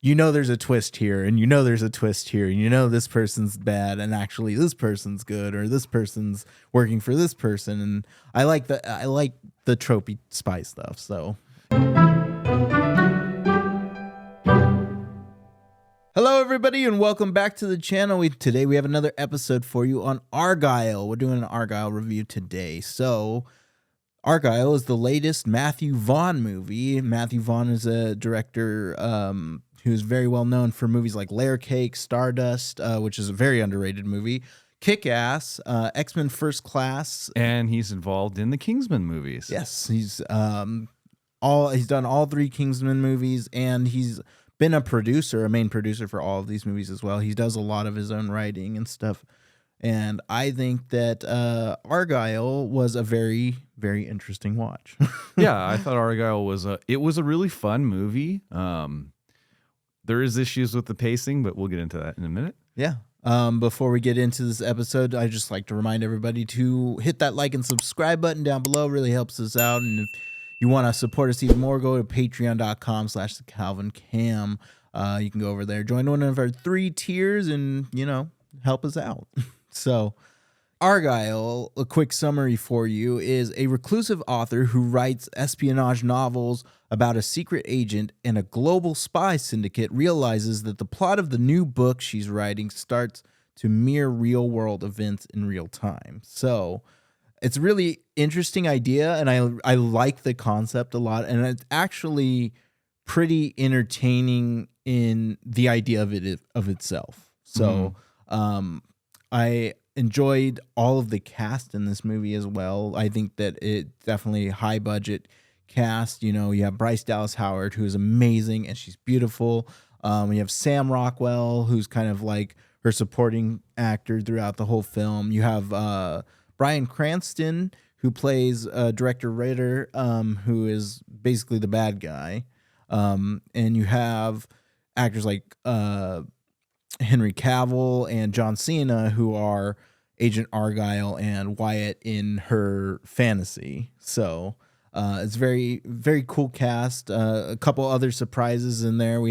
you know there's a twist here, and you know there's a twist here, and you know this person's bad, and actually this person's good, or this person's working for this person. And I like the tropey spy stuff. So hello everybody, and welcome back to the channel. Today we have another episode for you on Argylle. We're doing an Argylle review today. So Argylle is the latest Matthew Vaughn movie. Matthew Vaughn is a director who's very well known for movies like Layer Cake, Stardust, which is a very underrated movie, Kick-Ass, X-Men First Class. And he's involved in the Kingsman movies. Yes, he's done all three Kingsman movies, and he's been a main producer for all of these movies as well. He does a lot of his own writing and stuff. And I think that Argylle was a very, very interesting watch. Yeah, I thought Argylle was a really fun movie. There is issues with the pacing, but we'll get into that in a minute. Yeah. Before we get into this episode, I just like to remind everybody to hit that like and subscribe button down below. It really helps us out. And if you want to support us even more, go to patreon.com/thecalvincam. You can go over there, join one of our 3 tiers, and, help us out. So Argylle, a quick summary for you, is a reclusive author who writes espionage novels about a secret agent, and a global spy syndicate realizes that the plot of the new book she's writing starts to mirror real-world events in real time. So it's a really interesting idea, and I like the concept a lot, and it's actually pretty entertaining in the idea of itself. So I enjoyed all of the cast in this movie as well. I think that it definitely high budget cast. You have Bryce Dallas Howard, who is amazing, and she's beautiful. We have Sam Rockwell, who's kind of like her supporting actor throughout the whole film. You have Bryan Cranston, who plays Director Ritter, who is basically the bad guy. And you have actors like Henry Cavill and John Cena, who are Agent Argylle and Wyatt in her fantasy. So it's very, very cool cast. A couple other surprises in there.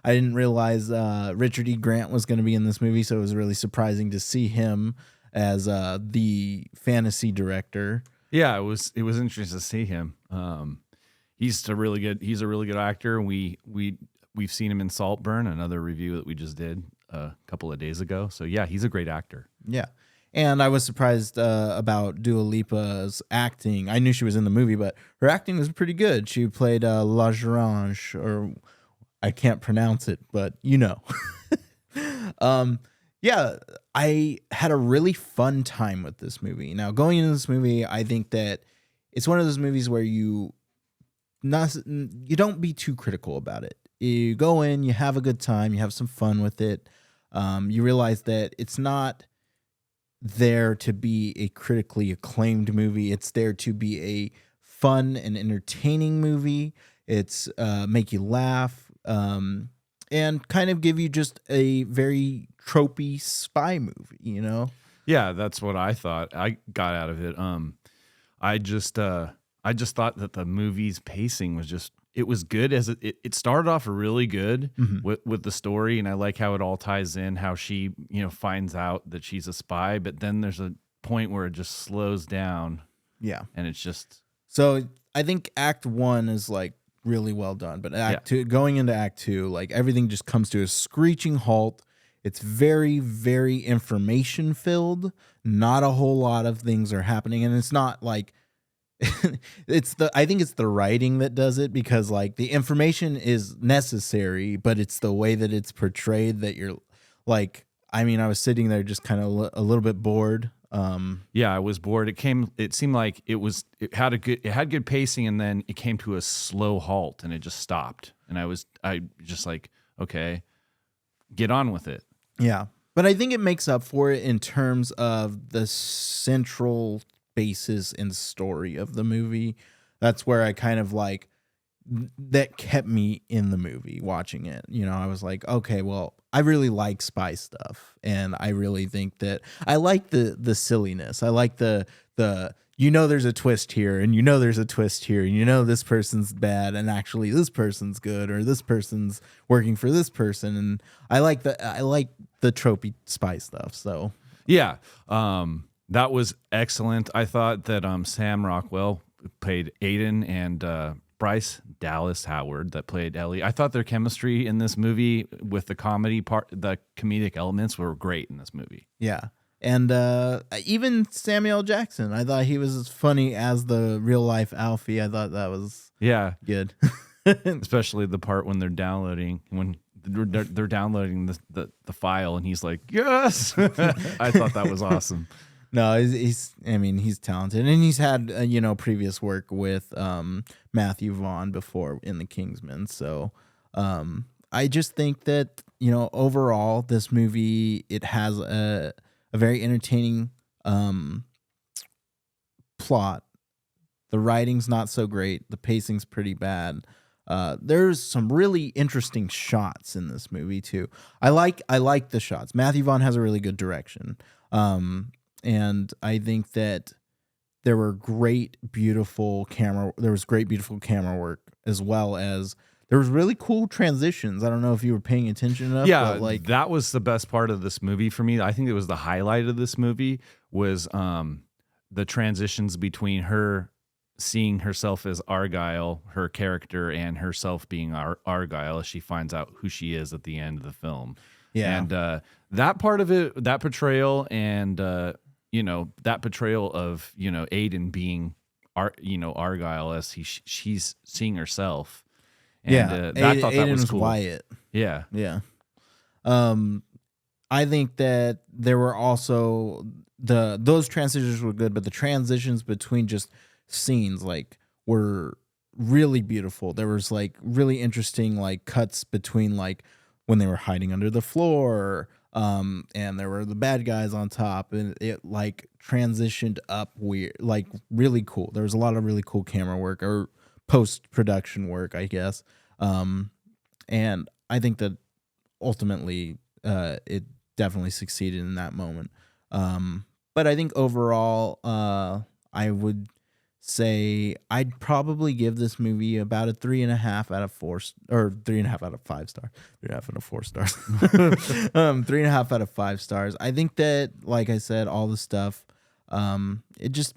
I didn't realize Richard E. Grant was going to be in this movie, so it was really surprising to see him as the fantasy director. Yeah, it was interesting to see him. He's a really good actor. We've seen him in Saltburn, another review that we just did a couple of days ago. So yeah, he's a great actor. Yeah. And I was surprised about Dua Lipa's acting. I knew she was in the movie, but her acting was pretty good. She played La Grange, or I can't pronounce it, but yeah, I had a really fun time with this movie. Now, going into this movie, I think that it's one of those movies where you don't be too critical about it. You go in, you have a good time, you have some fun with it. You realize that it's not there to be a critically acclaimed movie. It's there to be a fun and entertaining movie. It's make you laugh and kind of give you just a very tropey spy movie, Yeah, that's what I thought I got out of it. I just thought that the movie's pacing was it was good. As it started off really good with the story, and I like how it all ties in, how she finds out that she's a spy, but then there's a point where it just slows down. Yeah. And it's just... So I think Act 1 is like really well done, but Act 2, going into Act 2, like everything just comes to a screeching halt. It's very, very information filled. Not a whole lot of things are happening, and it's not like I think it's the writing that does it, because like the information is necessary, but it's the way that it's portrayed that you're like, I was sitting there just kind of a little bit bored. Yeah, I was bored. It seemed like it had good pacing, and then it came to a slow halt, and it just stopped. And I just like, okay, get on with it. Yeah. But I think it makes up for it in terms of the central basis and story of the movie. That's where I kind of like, that kept me in the movie watching it. I was like, okay, well, I really like spy stuff, and I really think that I like the silliness. I like the you know there's a twist here, and you know there's a twist here, and you know this person's bad, and actually this person's good, or this person's working for this person. And I like the tropey spy stuff. So yeah, that was excellent. I thought that Sam Rockwell played Aiden and Bryce Dallas Howard that played Ellie. I thought their chemistry in this movie with the comedic elements were great in this movie. yeah. And even Samuel Jackson, I thought he was as funny as the real life Alfie. I thought that was good. Especially the part when they're downloading downloading the file, and he's like, yes. I thought that was awesome. No, he's talented, and he's had previous work with Matthew Vaughn before in The Kingsman. So I just think that overall this movie, it has a very entertaining plot. The writing's not so great. The pacing's pretty bad. There's some really interesting shots in this movie too. I like the shots. Matthew Vaughn has a really good direction. And I think that there was great, beautiful camera work, as well as there was really cool transitions. I don't know if you were paying attention enough. Yeah, but that was the best part of this movie for me. I think it was the highlight of this movie was the transitions between her seeing herself as Argylle, her character, and herself being Argylle as she finds out who she is at the end of the film. Yeah. And that part of it, that portrayal, and that portrayal of Aiden being Argylle as she's seeing herself. And, I thought that was cool. Wyatt. Yeah. Yeah. I think that there were also those transitions were good, but the transitions between just scenes were really beautiful. There was really interesting cuts between when they were hiding under the floor, and there were the bad guys on top, and it transitioned up weird, really cool. There was a lot of really cool camera work or post-production work, I guess. And I think that ultimately it definitely succeeded in that moment. But I think overall, I would say I'd probably give this movie about a 3.5 out of 4, or 3.5 out of 5 stars. 3.5 out of 4 stars. 3.5 out of 5 stars. I think that, like I said, all the stuff, it just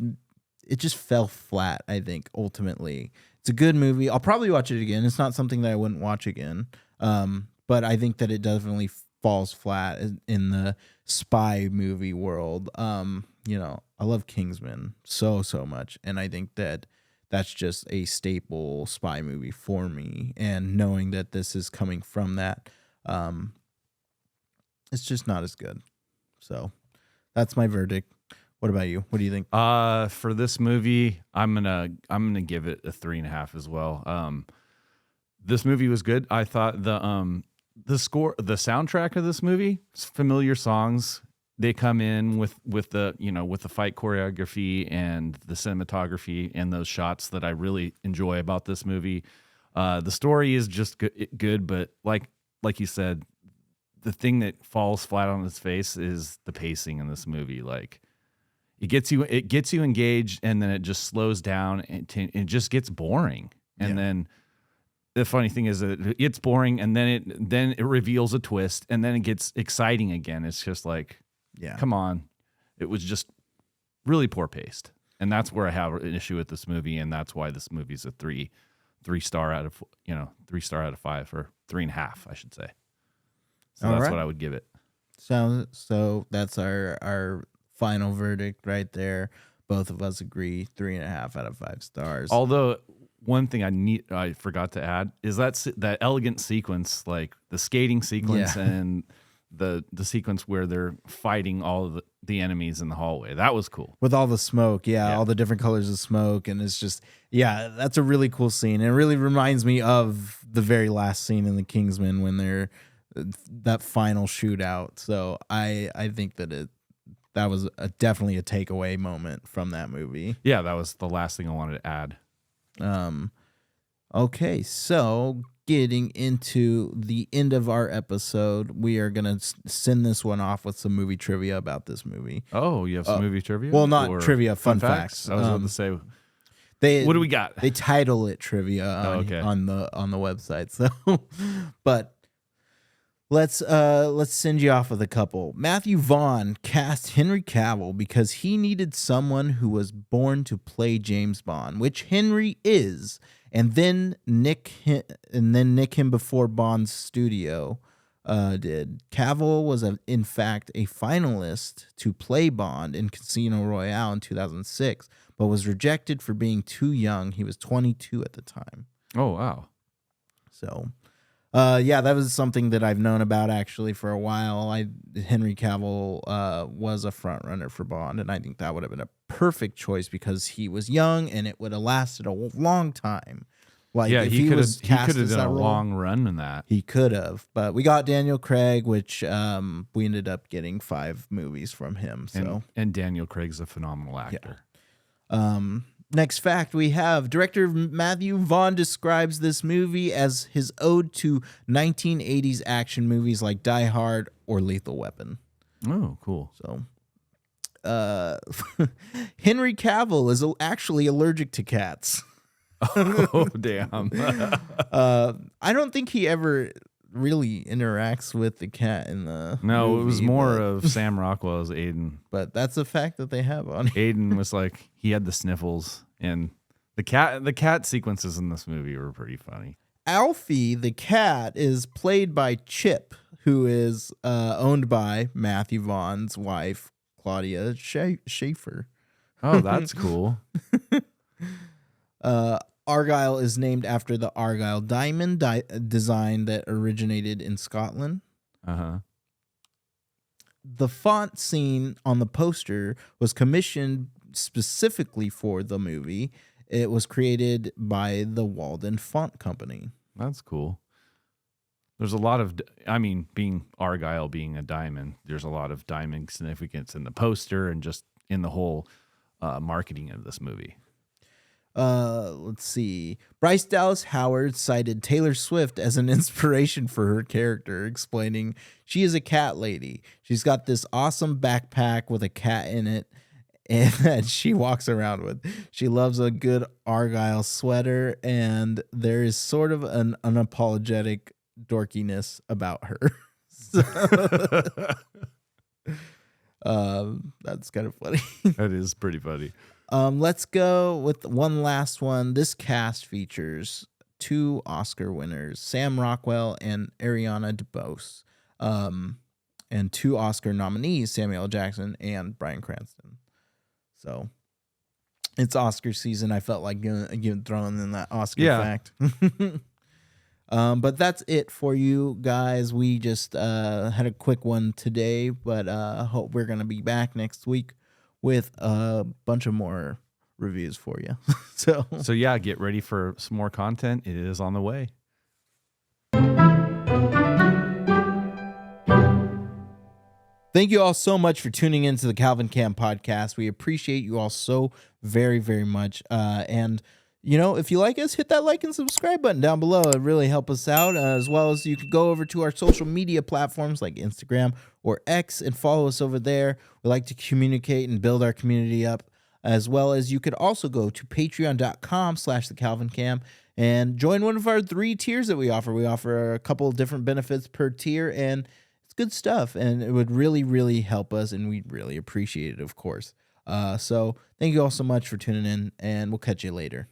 fell flat, I think, ultimately. It's a good movie. I'll probably watch it again. It's not something that I wouldn't watch again. But I think that it definitely falls flat in the spy movie world. I love Kingsman so much, and I think that that's just a staple spy movie for me. And knowing that this is coming from that, it's just not as good. So that's my verdict. What about you? What do you think? For this movie, I'm gonna give it a 3.5 as well. This movie was good. I thought the score, the soundtrack of this movie, familiar songs. They come in with the with the fight choreography and the cinematography and those shots that I really enjoy about this movie. The story is just good, but like you said, the thing that falls flat on its face is the pacing in this movie. It gets you engaged, and then it just slows down and it just gets boring. And then the funny thing is that it's boring, and then it reveals a twist, and then it gets exciting again. It's just come on. It was just really poor paced. And that's where I have an issue with this movie, and that's why this movie's a 3 star out of 5, or 3.5, I should say. So that's what I would give it. So that's our final verdict right there. Both of us agree 3.5 out of 5 stars. Although one thing I forgot to add is that elegant sequence, like the skating sequence and the sequence where they're fighting all of the enemies in the hallway. That was cool. With all the smoke, all the different colors of smoke, and it's just that's a really cool scene. And it really reminds me of the very last scene in The Kingsman when they're that final shootout. So I think that was definitely a takeaway moment from that movie. Yeah, that was the last thing I wanted to add. Okay, so getting into the end of our episode, we are going to send this one off with some movie trivia about this movie. Oh, you have some movie trivia? Well, not or trivia, fun facts. I was about to say, They, what do we got? They title it trivia on the website. So, but let's send you off with a couple. Matthew Vaughn cast Henry Cavill because he needed someone who was born to play James Bond, which Henry is, and then nick him before Bond's studio did. Cavill was in fact a finalist to play Bond in Casino Royale in 2006. But was rejected for being too young. He was 22 at the time. Oh, wow. So, that was something that I've known about actually for a while. Henry Cavill was a front runner for Bond, and I think that would have been a perfect choice because he was young and it would have lasted a long time. Like, yeah, he could have done a long run in that. He could have, but we got Daniel Craig, which we ended up getting 5 movies from him. So, and Daniel Craig's a phenomenal actor. Yeah. Next fact we have director Matthew Vaughn describes this movie as his ode to 1980s action movies like Die Hard or Lethal Weapon. Oh, cool. So, Henry Cavill is actually allergic to cats. Oh, damn. I don't think he ever really interacts with the cat in the movie, it was more of Sam Rockwell's Aiden. But that's a fact that they have on here. Aiden was like, he had the sniffles, and the cat sequences in this movie were pretty funny. Alfie the cat is played by Chip, who is owned by Matthew Vaughn's wife Claudia Schiffer. Oh, that's cool. Argylle is named after the Argylle diamond design that originated in Scotland. Uh-huh. The font seen on the poster was commissioned specifically for the movie. It was created by the Walden Font Company. That's cool. There's a lot of, being Argylle being a diamond, there's a lot of diamond significance in the poster and just in the whole marketing of this movie. Let's see. Bryce Dallas Howard cited Taylor Swift as an inspiration for her character, explaining she is a cat lady. She's got this awesome backpack with a cat in it and that she walks around with. She loves a good Argylle sweater, and there is sort of an unapologetic dorkiness about her. That's kind of funny. That is pretty funny. Let's go with one last one. This cast features 2 Oscar winners, Sam Rockwell and Ariana DeBose, and 2 Oscar nominees, Samuel L. Jackson and Bryan Cranston. So it's Oscar season. I felt like throwing in that Oscar fact. But that's it for you guys. We just had a quick one today, but hope we're going to be back next week with a bunch of more reviews for you. So yeah, get ready for some more content. It is on the way. Thank you all so much for tuning into the Calvin Cam podcast. We appreciate you all so very, very much. And if you like us, hit that like and subscribe button down below. It really helps us out, as well as you could go over to our social media platforms like Instagram or X and follow us over there. We like to communicate and build our community up, as well as you could also go to patreon.com/thecalvincam and join one of our 3 tiers that we offer. We offer a couple of different benefits per tier, and it's good stuff, and it would really, really help us, and we'd really appreciate it, of course. So thank you all so much for tuning in, and we'll catch you later.